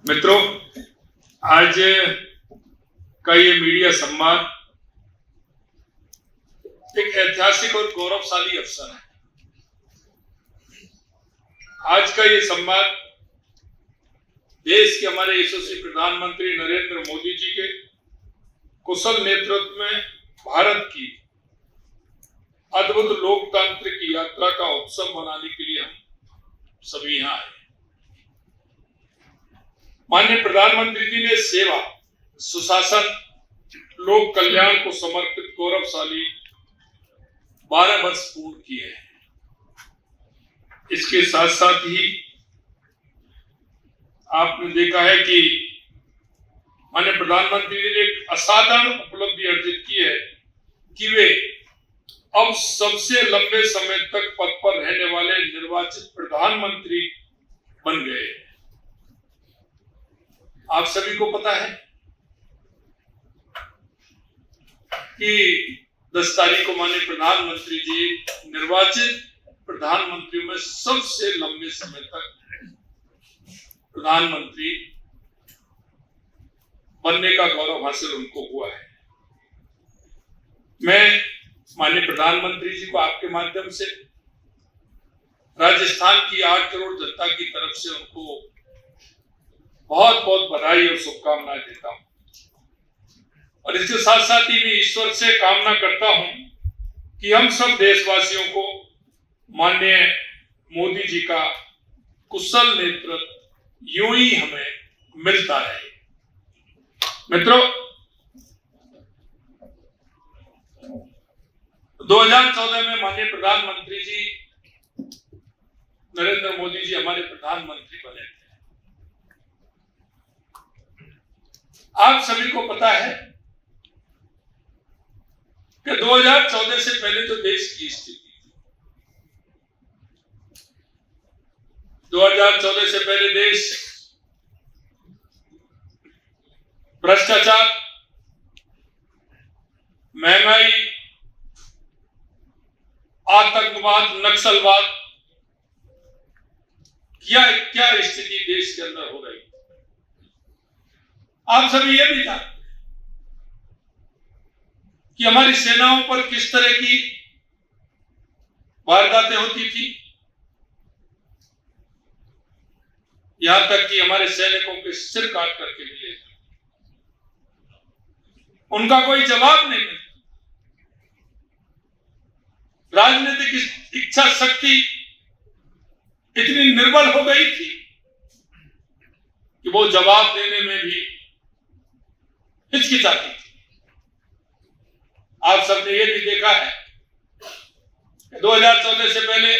मित्रों, आज का ये मीडिया सम्मान एक ऐतिहासिक और गौरवशाली अवसर है। आज का ये सम्मान देश के हमारे यशस्वी प्रधानमंत्री नरेंद्र मोदी जी के कुशल नेतृत्व में भारत की अद्भुत लोकतांत्रिक यात्रा का उत्सव मनाने के लिए हम सभी यहाँ आए। माननीय प्रधानमंत्री जी ने सेवा, सुशासन, लोक कल्याण को समर्पित गौरवशाली 12 वर्ष पूर्ण किए हैं। इसके साथ साथ ही आपने देखा है कि माननीय प्रधानमंत्री जी ने एक असाधारण उपलब्धि अर्जित की है कि वे अब सबसे लंबे समय तक पद पर रहने वाले निर्वाचित प्रधानमंत्री बन गए। आप सभी को पता है कि 10 तारीख को माननीय प्रधानमंत्री जी निर्वाचित प्रधानमंत्रियों में सबसे लंबे समय तक प्रधानमंत्री बनने का गौरव हासिल उनको हुआ है। मैं माननीय प्रधानमंत्री जी को आपके माध्यम से राजस्थान की 8 करोड़ जनता की तरफ से उनको बहुत बहुत बधाई और शुभकामनाएं देता हूं। और इसके साथ साथ ही मैं ईश्वर से कामना करता हूं कि हम सब देशवासियों को माननीय मोदी जी का कुशल नेतृत्व यूं ही हमें मिलता रहे। मित्रों, 2014 में माननीय प्रधानमंत्री जी नरेंद्र मोदी जी हमारे प्रधानमंत्री बने थे। आप सभी को पता है कि 2014 से पहले जो देश की स्थिति थी, 2014 से पहले देश भ्रष्टाचार, महंगाई, आतंकवाद, नक्सलवाद, क्या स्थिति देश के अंदर हो रही। आप सभी ये भी जानते हैं कि हमारी सेनाओं पर किस तरह की वारदातें होती थी, यहां तक कि हमारे सैनिकों के सिर काट करके मिले थे। उनका कोई जवाब नहीं मिलता। राजनीतिक इच्छा शक्ति इतनी निर्बल हो गई थी कि वो जवाब देने में भी हिचकिचाती थी। आप सबने ये भी देखा है कि 2014 से पहले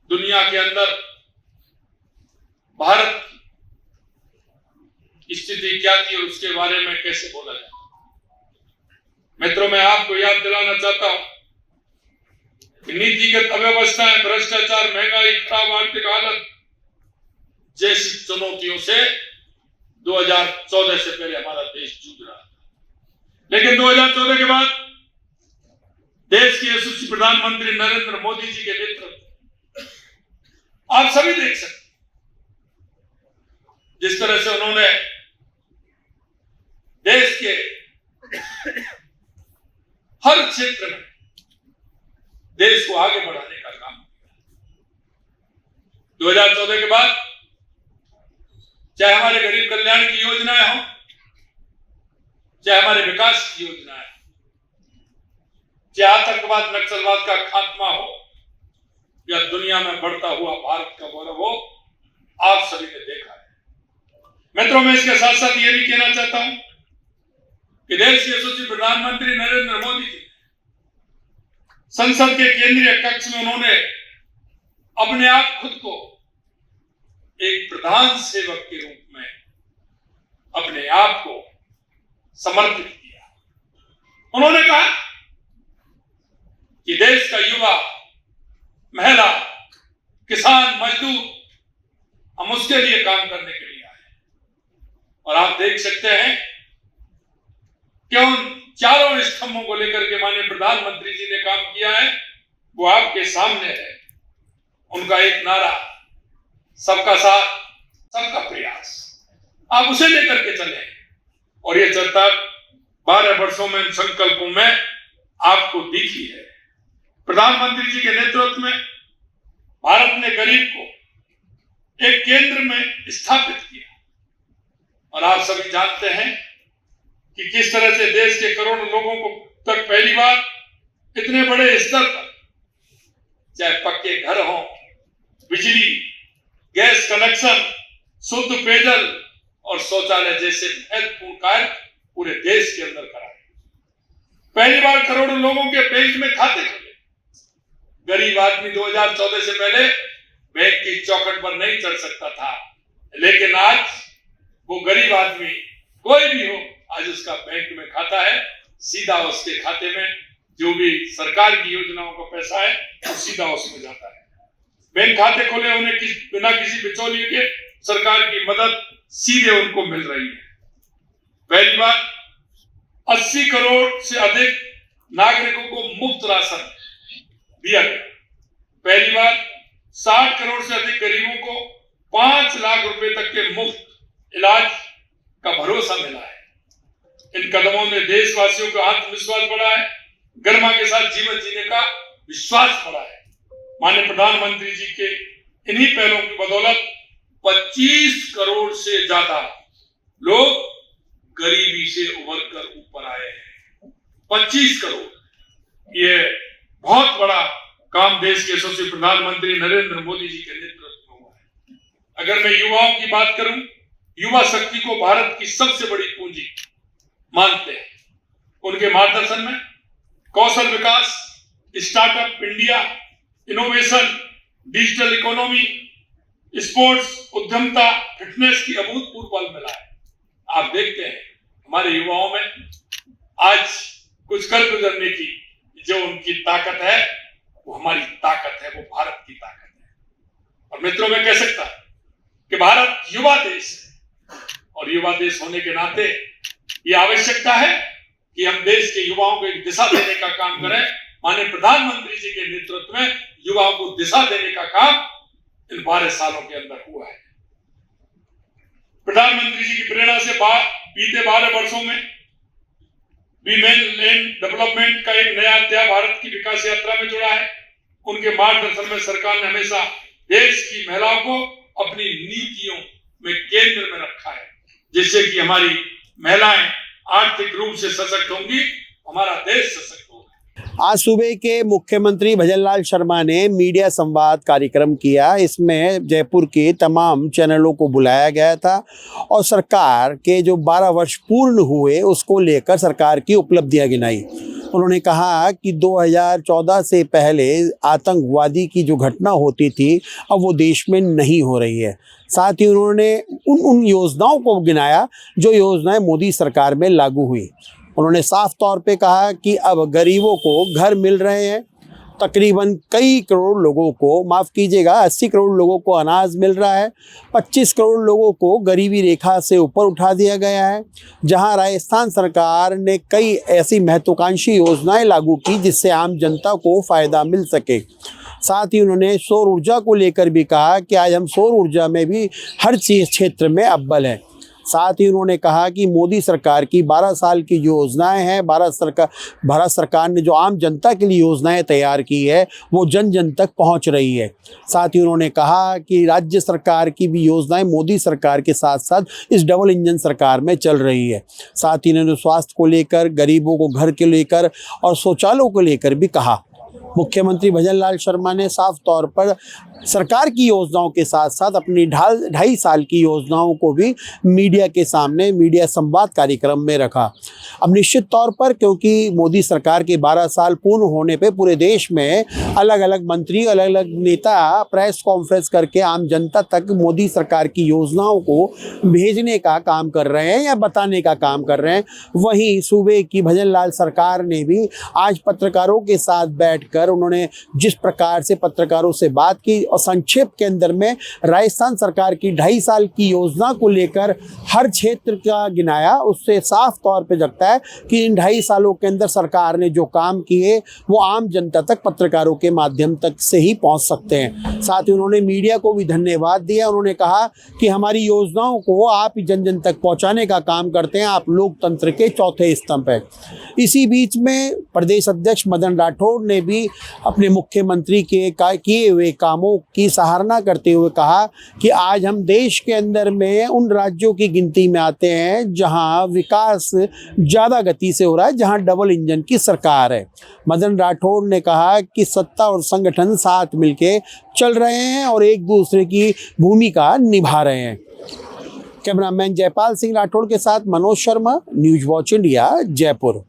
दुनिया के अंदर भारत की स्थिति क्या थी और उसके बारे में कैसे बोला जाए। मित्रों, मैं आपको याद दिलाना चाहता हूं कि नीतिगत अव्यवस्थाएं, भ्रष्टाचार, महंगाई, खराब आर्थिक हालत जैसी चुनौतियों से 2014 से पहले हमारा देश जूझ रहा था। लेकिन 2014 के बाद देश के यशस्वी प्रधानमंत्री नरेंद्र मोदी जी के नेतृत्व आप सभी देख सकते हैं, जिस तरह से उन्होंने देश के हर क्षेत्र में देश को आगे बढ़ाने का काम किया। 2014 के बाद चाहे हमारे गरीब कल्याण की योजनाएं हो, चाहे हमारे विकास की योजनाएं, चाहे आतंकवाद, नक्सलवाद का खात्मा हो, या दुनिया में बढ़ता हुआ भारत का गौरव हो, आप सभी ने देखा है। मित्रों, मैं इसके साथ साथ ये भी कहना चाहता हूं कि देश के यशस्वी प्रधानमंत्री नरेंद्र मोदी जी संसद के केंद्रीय कक्ष में उन्होंने अपने आप खुद को एक प्रधान सेवक के रूप में अपने आप को समर्पित किया। उन्होंने कहा कि देश का युवा, महिला, किसान, मजदूर, हम उसके लिए काम करने के लिए आए। और आप देख सकते हैं कि उन चारों स्तंभों को लेकर के माननीय प्रधानमंत्री जी ने काम किया है, वो आपके सामने है। उनका एक नारा, सबका साथ, सबका प्रयास। आप उसे लेकर के चले और ये जनता 12 वर्षों में इन संकल्पों में आपको दिखी है। प्रधानमंत्री जी के नेतृत्व में भारत ने गरीब को एक केंद्र में स्थापित किया और आप सभी जानते हैं कि किस तरह से देश के करोड़ों लोगों को तक पहली बार इतने बड़े स्तर पर चाहे पक्के घर हो, बिजली, गैस कनेक्शन, शुद्ध पेयजल और शौचालय जैसे महत्वपूर्ण कार्य पूरे देश के अंदर कराए। पहली बार करोड़ों लोगों के बैंक में खाते खुले। गरीब आदमी 2014 से पहले बैंक की चौखट पर नहीं चढ़ सकता था, लेकिन आज वो गरीब आदमी कोई भी हो, आज उसका बैंक में खाता है। सीधा उसके खाते में जो भी सरकार की योजनाओं का पैसा है वो सीधा उसमें जाता है। बैंक खाते खोले उन्हें बिना किसी बिचौलिए के सरकार की मदद सीधे उनको मिल रही है। पहली बार 80 करोड़ से अधिक नागरिकों को मुफ्त राशन दिया गया। पहली बार 60 करोड़ से अधिक गरीबों को 5 लाख रुपए तक के मुफ्त इलाज का भरोसा मिला है। इन कदमों में देशवासियों का आत्मविश्वास बढ़ा है, गरिमा के साथ जीवन जीने का विश्वास बढ़ा है। माननीय प्रधानमंत्री जी के इन्हीं पहलों की बदौलत 25 करोड़ से ज्यादा लोग गरीबी से उभर कर ऊपर आए हैं। 25 करोड़, ये बहुत बड़ा काम देश के यशस्वी प्रधानमंत्री नरेंद्र मोदी जी के नेतृत्व में हुआ है। अगर मैं युवाओं की बात करूं, युवा शक्ति को भारत की सबसे बड़ी पूंजी मानते हैं। उनके मार्गदर्शन में कौशल विकास, startup India, innovation, digital economy, sports, उद्यमता, फिटनेस की अभूतपूर्व बल मिला है। आप देखते हैं हमारे युवाओं में आज कुछ कर गुजरने की जो उनकी ताकत है, वो हमारी ताकत है, वो भारत की ताकत है। और मित्रों, मैं कह सकता कि भारत युवा देश है और युवा देश होने के नाते ये आवश्यकता है कि हम देश के युवाओं को एक दिशा देने का काम करें। माननीय प्रधानमंत्री जी के नेतृत्व में युवाओं को दिशा देने का काम इन 12 सालों के अंदर हुआ है। प्रधानमंत्री जी की प्रेरणा से बीते 12 वर्षों में वीमेन लैंड डेवलपमेंट का एक नया अध्याय भारत की विकास यात्रा में जुड़ा है। उनके मार्गदर्शन में सरकार ने हमेशा देश की महिलाओं को अपनी नीतियों में केंद्र में रखा है, जिससे कि हमारी महिलाएं आर्थिक रूप से सशक्त होंगी, हमारा देश सशक्त होगा। आज सुबह के मुख्यमंत्री भजनलाल शर्मा ने मीडिया संवाद कार्यक्रम किया। इसमें जयपुर के तमाम चैनलों को बुलाया गया था और सरकार के जो 12 वर्ष पूर्ण हुए उसको लेकर सरकार की उपलब्धियां गिनाई। उन्होंने कहा कि 2014 से पहले आतंकवादी की जो घटना होती थी अब वो देश में नहीं हो रही है। साथ ही उन्होंने उन योजनाओं को गिनाया जो योजनाएं मोदी सरकार में लागू हुई। उन्होंने साफ तौर पे कहा कि अब गरीबों को घर मिल रहे हैं। तकरीबन कई करोड़ लोगों को, माफ़ कीजिएगा, 80 करोड़ लोगों को अनाज मिल रहा है। 25 करोड़ लोगों को गरीबी रेखा से ऊपर उठा दिया गया है। जहां राजस्थान सरकार ने कई ऐसी महत्वाकांक्षी योजनाएं लागू की जिससे आम जनता को फ़ायदा मिल सके। साथ ही उन्होंने सौर ऊर्जा को लेकर भी कहा कि आज हम सौर ऊर्जा में भी हर चीज़ क्षेत्र में अव्वल हैं। साथ ही उन्होंने कहा कि मोदी सरकार की 12 साल की योजनाएं हैं, भारत सरकार ने जो आम जनता के लिए योजनाएं तैयार की है वो जन जन तक पहुंच रही है। साथ ही उन्होंने कहा कि राज्य सरकार की भी योजनाएं मोदी सरकार के साथ साथ इस डबल इंजन सरकार में चल रही है। साथ ही उन्होंने स्वास्थ्य को लेकर, गरीबों को घर के लेकर और शौचालयों को लेकर भी कहा। मुख्यमंत्री भजनलाल शर्मा ने साफ तौर पर सरकार की योजनाओं के साथ साथ अपनी 2.5 साल की योजनाओं को भी मीडिया के सामने मीडिया संवाद कार्यक्रम में रखा। अब निश्चित तौर पर क्योंकि मोदी सरकार के 12 साल पूर्ण होने पे पूरे देश में अलग अलग मंत्री, अलग अलग नेता प्रेस कॉन्फ्रेंस करके आम जनता तक मोदी सरकार की योजनाओं को भेजने का काम कर रहे हैं या बताने का काम कर रहे हैं। वहीं सूबे की भजनलाल सरकार ने भी आज पत्रकारों के साथ बैठकर लेकर उन्होंने जिस प्रकार से पत्रकारों से बात की और संक्षेप के अंदर में राजस्थान सरकार की 2.5 साल की योजना को लेकर हर क्षेत्र का गिनाया, उससे साफ तौर पे लगता है कि इन 2.5 सालों के अंदर सरकार ने जो काम किए वो आम जनता तक पत्रकारों के माध्यम तक से ही पहुंच सकते हैं। साथ ही उन्होंने मीडिया को भी धन्यवाद दिया। उन्होंने कहा कि हमारी योजनाओं को आप ही जन जन तक पहुंचाने का काम करते हैं, आप लोकतंत्र के चौथे स्तंभ हैं। इसी बीच में प्रदेश अध्यक्ष मदन राठौड़ ने भी अपने मुख्यमंत्री के किए हुए कामों की सराहना करते हुए कहा कि आज हम देश के अंदर में उन राज्यों की गिनती में आते हैं जहां विकास ज़्यादा गति से हो रहा है, जहां डबल इंजन की सरकार है। मदन राठौड़ ने कहा कि सत्ता और संगठन साथ मिलके चल रहे हैं और एक दूसरे की भूमिका निभा रहे हैं। कैमरामैन जयपाल सिंह राठौड़ के साथ Manoj Sharma, news watch India, Jaipur.